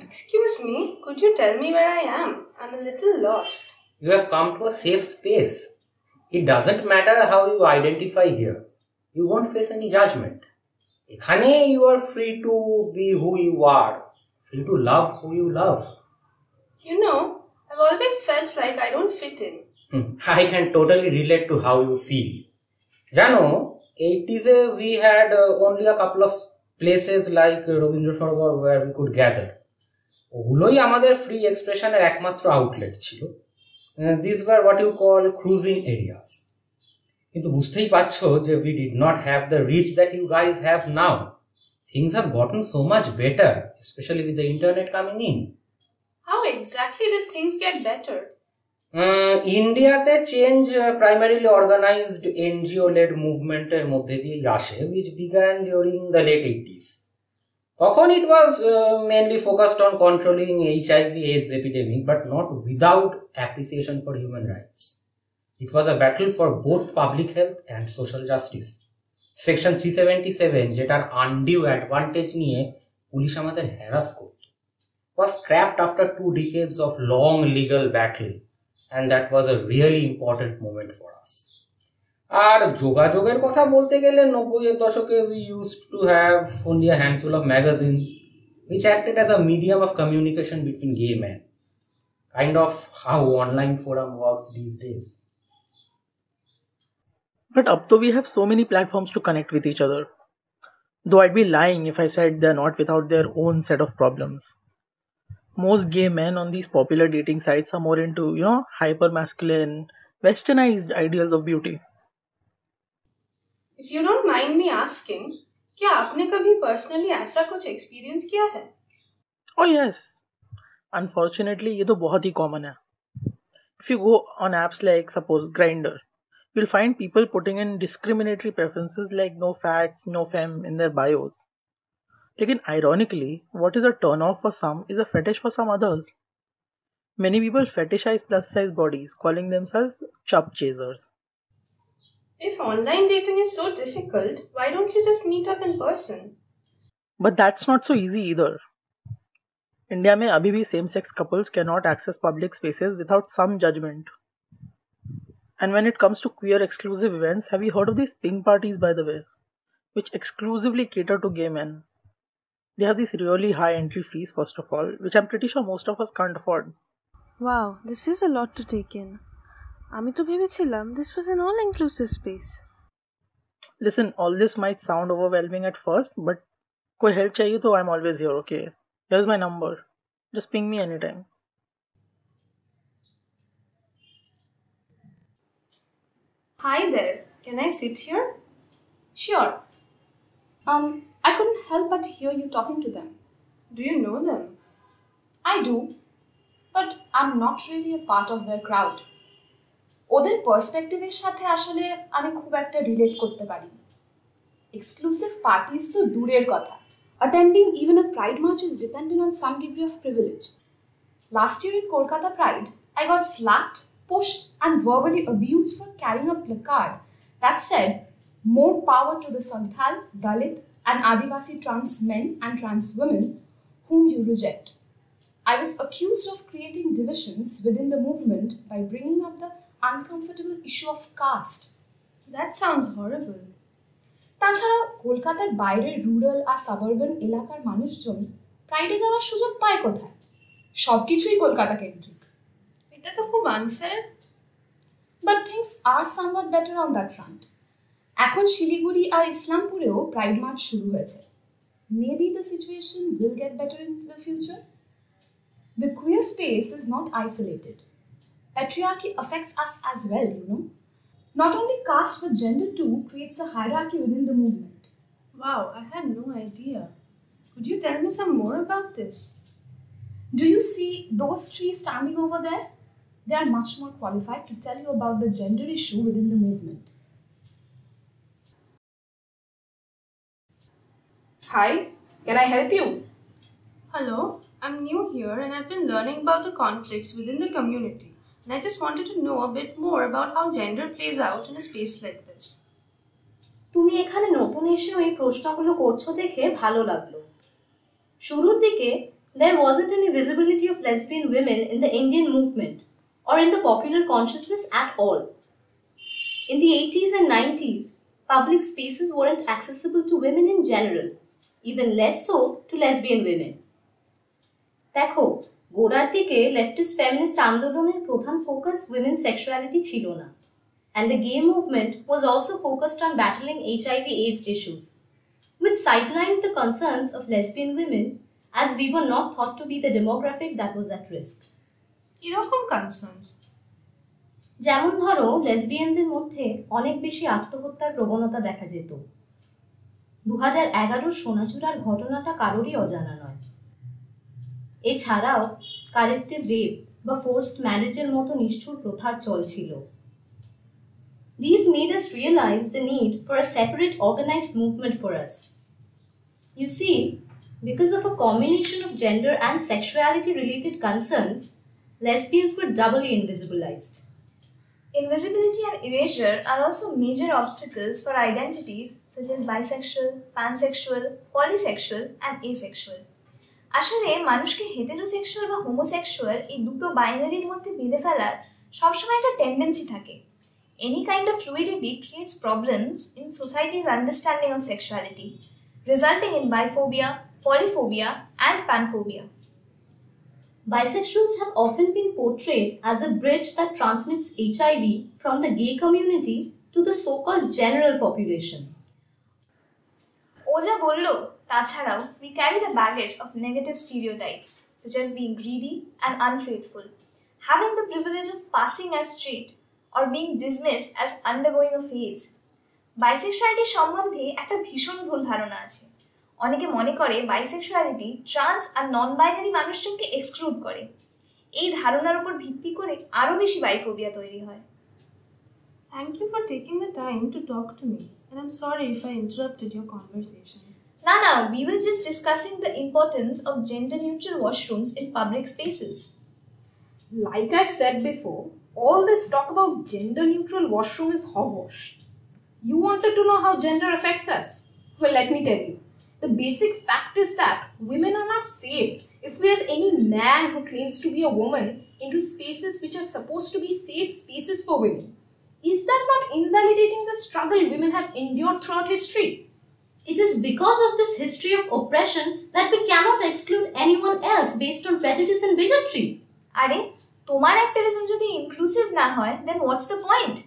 Excuse me, could you tell me where I am? I'm a little lost. You have come to a safe space. It doesn't matter how you identify here. You won't face any judgment. এখানে you are free to be who you are, free to love who you love. You know, I've always felt like I don't fit in. I can totally relate to how you feel. জানো, 80s we had only a couple of places like Rabindra Sarobar where we could gather. ওগুলোই আমাদের free এক্সপ্রেশনের একমাত্র outlet ছিল. These were what you call cruising areas. কিন্তু বুঝতেই পারছো যে we did not have the reach that you guys have now. Things have gotten so much better, especially with the internet coming in. How exactly did things get better? ইন্ডিয়াতে change primarily organized NGO-led মুভমেন্টের মধ্যে দিয়ে আসে, which began during the late 80s. তখন it was mainly focused on controlling HIV/AIDS epidemic, but not without appreciation for human rights. It was a battle for both public health and social justice. Section 377, যেটার undue advantage নিয়ে police আমাদের harass করত, was scrapped after 2 decades of long legal battle, and that was a really important moment for us. আর যোগাযোগের কথা বলতে গেলে 90-এর দশকে we used to have only a handful of magazines which acted as a medium of communication between gay men. Kind of how online forum works these days. But up to we have so many platforms to connect with each other. Though I'd be lying if I said they're not without their own set of problems. Most gay men on these popular dating sites are more into, hyper masculine, westernized ideals of beauty. If you don't mind me asking, क्या आपने कभी personally ऐसा कुछ experience किया है? Oh yes. Unfortunately, ये तो बहुत ही common है. If you go on apps like suppose Grindr, you'll find people putting in discriminatory preferences like no fats, no femme in their bios. Lekin ironically, what is a turn off for some is a fetish for some others. Many people fetishize plus size bodies, calling themselves chub chasers. If online dating is so difficult, why don't you just meet up in person? But that's not so easy either. India में अभी भी same-sex couples cannot access public spaces without some judgment. And when it comes to queer exclusive events, have you heard of these pink parties, by the way, which exclusively cater to gay men? They have these really high entry fees, first of all, which I'm pretty sure most of us can't afford. Wow, this is a lot to take in. আমি তো ভেবেছিলাম this was an all-inclusive space. Listen, all this might sound overwhelming at first, but कोई help चाहिए तो I'm always here, okay? Here's my number. Just ping me anytime. Hi there. Can I sit here? Sure. I couldn't help but hear you talking to them. Do you know them? I do, but I'm not really a part of their crowd. ওদের পার্সপেক্টিভের সাথে আসলে আমি খুব একটা relate করতে পারি। Exclusive parties তো দূরের কথা। Attending even a pride march is dependent on some degree of privilege. Last year in Kolkata Pride, I got slapped, pushed, and verbally abused for carrying a placard that said, "More power to the Santhal, Dalit, and Adivasi trans men and trans women whom you reject." I was accused of creating divisions within the movement by bringing up the uncomfortable issue of caste. That sounds horrible. তাছাড়া কলকাতার বাইরের rural আর suburban এলাকার মানুষজন প্রাইডে যাওয়ার সুযোগ পায় কোথায়? সবকিছুই কলকাতা কেন্দ্রিক। এটা তো খুব unfair. But things are somewhat better on that front. এখন শিলিগুড়ি আর ইসলামপুরেও প্রাইড মার্চ শুরু হয়েছে। Maybe the situation will get better in the future. The queer space is not isolated. Patriarchy affects us as well, Not only caste but gender too creates a hierarchy within the movement. Wow, I had no idea. Could you tell me some more about this? Do you see those three standing over there? They are much more qualified to tell you about the gender issue within the movement. Hi, can I help you? Hello, I'm new here and I've been learning about the conflicts within the community. And I just wanted to know a bit more about how gender plays out in a space like this. তুমি এখানে নতুন এসে এই প্রশ্নগুলো করছো দেখে ভালো লাগলো। শুরুর দিকে there wasn't any visibility of lesbian women in the Indian movement or in the popular consciousness at all. In the 80s and 90s, public spaces weren't accessible to women in general, even less so to lesbian women. দেখো, গোড়ার দিকে leftist feminist আন্দোলনের প্রধান focus women's sexuality ছিল না, and the gay movement was also focused on battling HIV/AIDS issues, which sidelined the concerns of lesbian women as we were not thought to be the demographic that was at risk. কিরকম concerns? যেমন ধরো, লেসবিয়ানদের মধ্যে অনেক বেশি আত্মহত্যার প্রবণতা দেখা যেত। 2011 সোনাচূড়ার ঘটনাটা কারোরই অজানা নয়। এছাড়াও কালেক্টিভ রেপ বা ফোর্সড ম্যারেজের মতো নিষ্ঠুর প্রথার চল ছিল। These made us realize the need for a separate organized movement for us. You see, because of a combination of gender and sexuality related concerns, lesbians were doubly invisibilized. Invisibility and erasure are also major obstacles for identities such as bisexual, pansexual, polysexual and asexual. আসলে মানুষকে heterosexual বা homosexual এই দুটো বাইনারির মধ্যে বেঁধে ফেলার সবসময় একটা টেন্ডেন্সি থাকে। Any kind of fluidity creates problems in society's understanding of sexuality, resulting in biphobia, polyphobia and panphobia. Bisexuals have often been portrayed as a bridge that transmits HIV from the gay community to the so-called general population. ও যা বলল, তাছাড়াও we carry the baggage of negative stereotypes such as being greedy and unfaithful, having the privilege of passing as straight or being dismissed as undergoing a phase. Bisexuality সম্বন্ধে একটা ভীষণ ভুল ধারণা আছে। অনেকে মনে করে বাইসেক্সুয়ালিটি ট্রান্স আর নন বাইনারি মানুষজনকে এক্সক্লুড করে। এই ধারণার উপর ভিত্তি করে আরো বেশি বাইফোবিয়া তৈরি হয়। Thank you for taking the time to talk to me, and I'm sorry if I interrupted your conversation. না, we were just discussing the importance of gender-neutral washrooms in public spaces. Like I've said before, all this talk about gender-neutral washroom is hogwash. You wanted to know how gender affects us? Well, let me tell you. The basic fact is that women are not safe if there's any man who claims to be a woman into spaces which are supposed to be safe spaces for women. Is that not invalidating the struggle women have endured throughout history? It is because of this history of oppression that we cannot exclude anyone else based on prejudice and bigotry. আরে, তোমার activism যদি inclusive না হয়, then what's the point?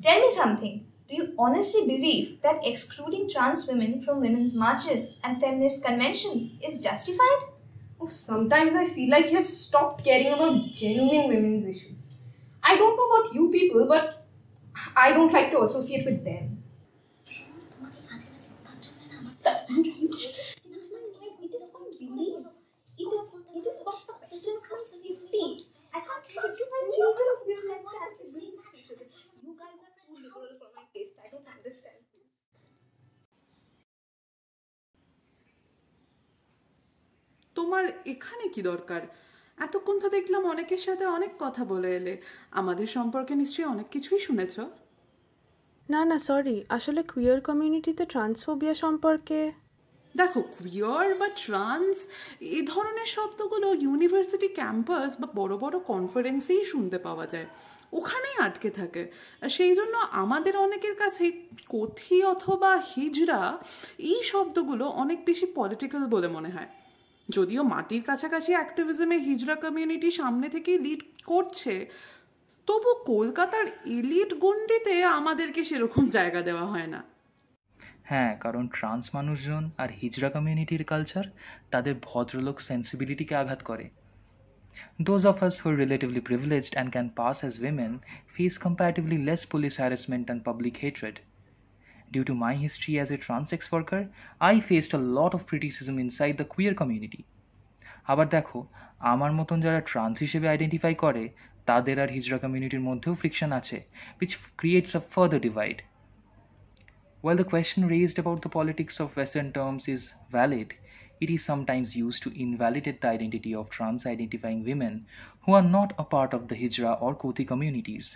Tell me something. Do you honestly believe that excluding trans women from women's marches and feminist conventions is justified? Oh, sometimes I feel like you have stopped caring about genuine women's issues. I don't know about you people, but I don't like to associate with them. I can't classify children like that. You guys are too liberal for my taste. I don't understand this. তোমার এখানে কি দরকার? এতক্ষণ তো দেখলাম অনেকের সাথে অনেক কথা বলে এলে। আমাদের সম্পর্কে নিশ্চয়ই অনেক কিছুই শুনেছো। না সরি, আসলে কুইয়ার কমিউনিটিতে ট্রান্সফোবিয়া সম্পর্কে দেখো, কুইয়ার বা ট্রান্স এই ধরনের শব্দগুলো ইউনিভার্সিটি ক্যাম্পাস বা বড় বড় কনফারেন্সেই শুনতে পাওয়া যায়, ওখানেই আটকে থাকে। সেই জন্য আমাদের অনেকের কাছে কথি অথবা হিজড়া এই শব্দগুলো অনেক বেশি পলিটিক্যাল বলে মনে হয়। যদিও মাটির কাছাকাছি অ্যাক্টিভিজমে হিজড়া কমিউনিটি সামনে থেকেই লিড করছে, তবু কলকাতার এলিট গণ্ডিতে আমাদেরকে সেরকম জায়গা দেওয়া হয় না। হ্যাঁ, কারণ ট্রান্স মানুষজন আর হিজড়া কমিউনিটির কালচার তাদের ভদ্রলোক সেন্সিবিলিটিকে আঘাত করে। Those of us who are relatively privileged and can pass as women face comparatively less police harassment and public hatred. Due to my history as a trans sex worker, I faced a lot of criticism inside the queer community. আবার দেখো, আমার মতন যারা trans হিসেবে identify করে তাদের আর হিজড়া কমিউনিটির মধ্যেও ফ্রিকশন আছে, which creates a further divide. While the question raised about the politics of Western terms is valid, it is sometimes used to invalidate the identity of trans-identifying women who are not a part of the Hijra or Kothi communities.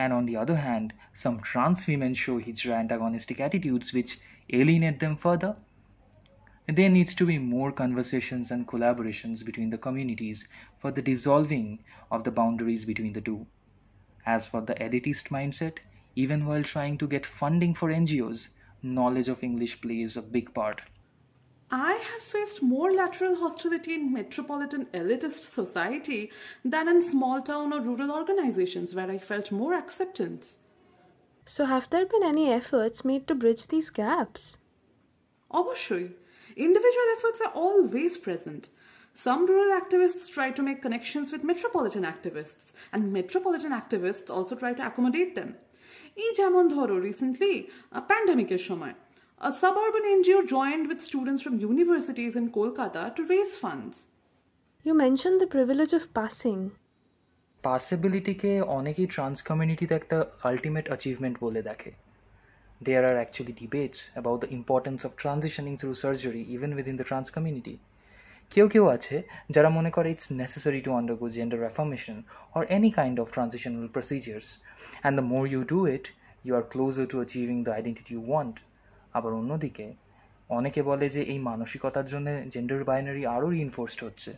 And on the other hand, some trans women show Hijra antagonistic attitudes which alienate them further. There needs to be more conversations and collaborations between the communities for the dissolving of the boundaries between the two. As for the elitist mindset, even while trying to get funding for NGOs, knowledge of English plays a big part. I have faced more lateral hostility in metropolitan elitist society than in small town or rural organizations where I felt more acceptance. So, have there been any efforts made to bridge these gaps? Obviously, individual efforts are always present. Some rural activists try to make connections with metropolitan activists, and metropolitan activists also try to accommodate them. এই যেমন ধরো recently, pandemicের সময়, a suburban NGO joined with students from universities in Kolkata to raise funds. You mentioned the privilege of passing. পাসেবিলিটিকে অনেকেই trans কমিউনিটিতে একটা ultimate achievement বলে দেখে। There are actually debates about the importance of transitioning through surgery even within the trans community. কেউ আছে যারা মনে করে it's necessary to undergo gender affirmation or any kind of transitional procedures, and the more you do it, you are closer to achieving the identity you want. আবার অন্যদিকে অনেকে বলে যে এই মানসিকতার জন্য জেন্ডার বাইনারি আরও রিইনফোর্সড হচ্ছে।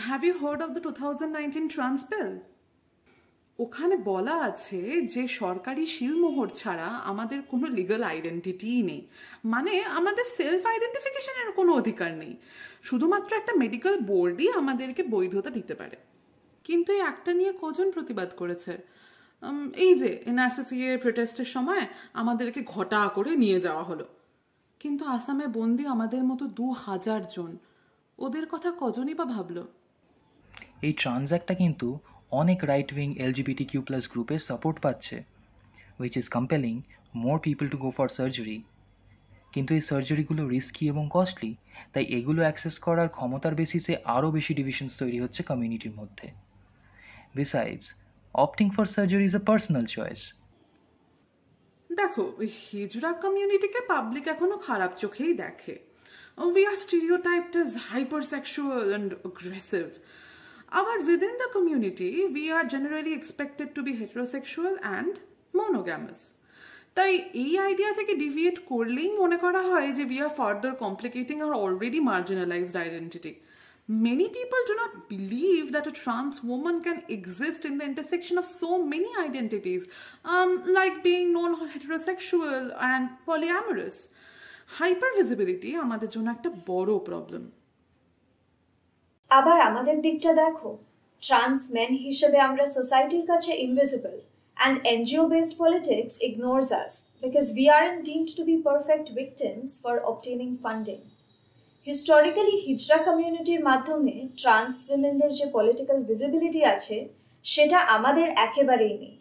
have you heard of the 2019 trans bill? ওখানে বলা আছে যে সরকারি শিলমোহর ছাড়া আমাদের কোনো লিগ্যাল আইডেন্টিটিই নেই, মানে আমাদের সেলফ আইডেন্টিফিকেশনের কোনো অধিকার নেই, শুধুমাত্র একটা মেডিকেল বোর্ডই আমাদেরকে বৈধতা দিতে পারে। কিন্তু এই একটা নিয়ে কজন প্রতিবাদ করেছে? এই যে এনআরসিসিএ প্রোটেস্টের সময় আমাদেরকে ঘটা করে নিয়ে যাওয়া হলো, কিন্তু আসামে বন্দি আমাদের মতো 2000 জন, ওদের কথা কজনই বা ভাবলো? এই ট্রান্স অ্যাক্টটা কিন্তু অনেক রাইট উইং LGBTQ+ গ্রুপের সাপোর্ট পাচ্ছে, which is compelling more people to go for surgery. কিন্তু এই সার্জারিগুলো রিস্কি এবং কস্টলি, তাই এগুলো অ্যাক্সেস করার ক্ষমতার বেসিসে আরও বেশি ডিভিশনস তৈরি হচ্ছে কমিউনিটির মধ্যে। Besides, opting for surgery is a personal choice. দেখো, হিজড়া কমিউনিটিকে পাবলিক এখনো খারাপ চোখেই দেখে। We are stereotyped as hypersexual and aggressive. But within the community, we are generally expected to be heterosexual and monogamous. তাই এই আইডিয়া থেকে ডিভিয়েট করলেই মনে করা হয় যে we are further complicating our already marginalized identity. Many people do not believe that a trans woman can exist in the intersection of so many identities, like being non-heterosexual and polyamorous. Hypervisibility আমাদের জন্য একটা বড় problem. আবার আমাদের দিকটা দেখো, trans main হিসেবে আমরা সোসাইটির কাছে invisible, and NGO-based politics ignores us because we aren't deemed to be perfect victims for obtaining funding. Historically, হিজড়া কমিউনিটির মাধ্যমে ট্রান্স উইমেনদের যে পলিটিক্যাল ভিজিবিলিটি আছে সেটা আমাদের একেবারেই নেই।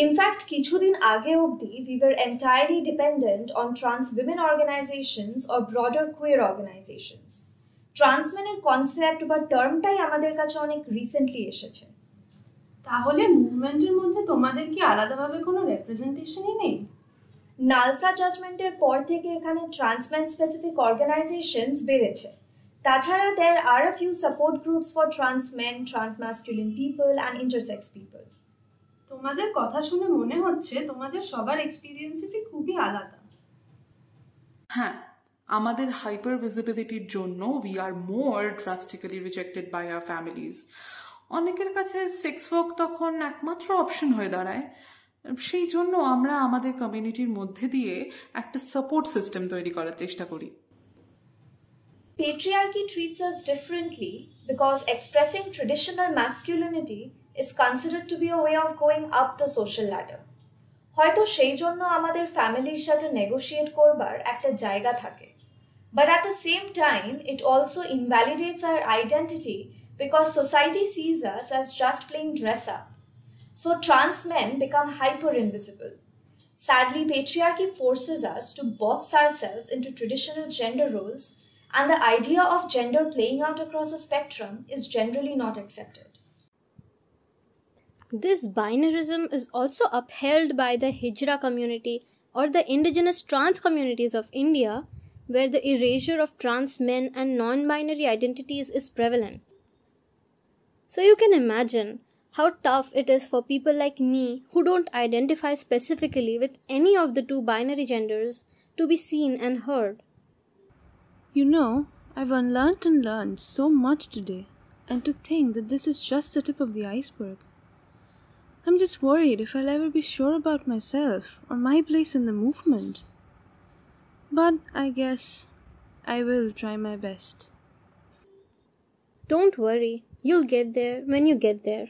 ইনফ্যাক্ট কিছুদিন আগে অবধি we were entirely dependent on trans women organizations or broader queer organizations. ট্রান্সম্যানের কনসেপ্ট বা টার্মটাই আমাদের কাছে অনেক রিসেন্টলি এসেছে। তাহলে মুভমেন্টের মধ্যে তোমাদের কি আলাদাভাবে কোনো রিপ্রেজেন্টেশনই নেই? নালসা জাজমেন্টের পর থেকে এখানে ট্রান্সম্যান স্পেসিফিক অর্গানাইজেশনস বেড়েছে। তাছাড়া there are a few support groups for trans men, trans masculine people and intersex people. তোমাদের কথা শুনে মনে হচ্ছে তোমাদের সবার এক্সপেরিয়েন্সই খুবই আলাদা। হ্যাঁ, আমাদের হাইপার ভিজিবিলিটির জন্য we are more drastically rejected by our families. অনেকের কাছে সেক্স ওয়ার্ক তখন একমাত্র অপশন হয়ে দাঁড়ায়। সেই জন্য আমরা আমাদের কমিউনিটির মধ্যে দিয়ে একটা সাপোর্ট সিস্টেম তৈরি করার চেষ্টা করি। Patriarchy treats us differently because expressing traditional masculinity is considered to be a way of going up the social ladder. হয়তো সেই জন্য আমাদের ফ্যামিলির সাথে নেগোশিয়েট করবার একটা জায়গা থাকে। But at the same time, it also invalidates our identity because society sees us as just playing dress up. So trans men become hyper invisible. Sadly, patriarchy forces us to box ourselves into traditional gender roles, and the idea of gender playing out across a spectrum is generally not accepted. This binarism is also upheld by the Hijra community or the indigenous trans communities of India, where the erasure of trans men and non-binary identities is prevalent. So you can imagine how tough it is for people like me who don't identify specifically with any of the two binary genders to be seen and heard. You know, I've unlearned and learned so much today, and to think that this is just the tip of the iceberg. I'm just worried if I'll ever be sure about myself or my place in the movement. But I guess I will try my best. Don't worry, you'll get there when you get there.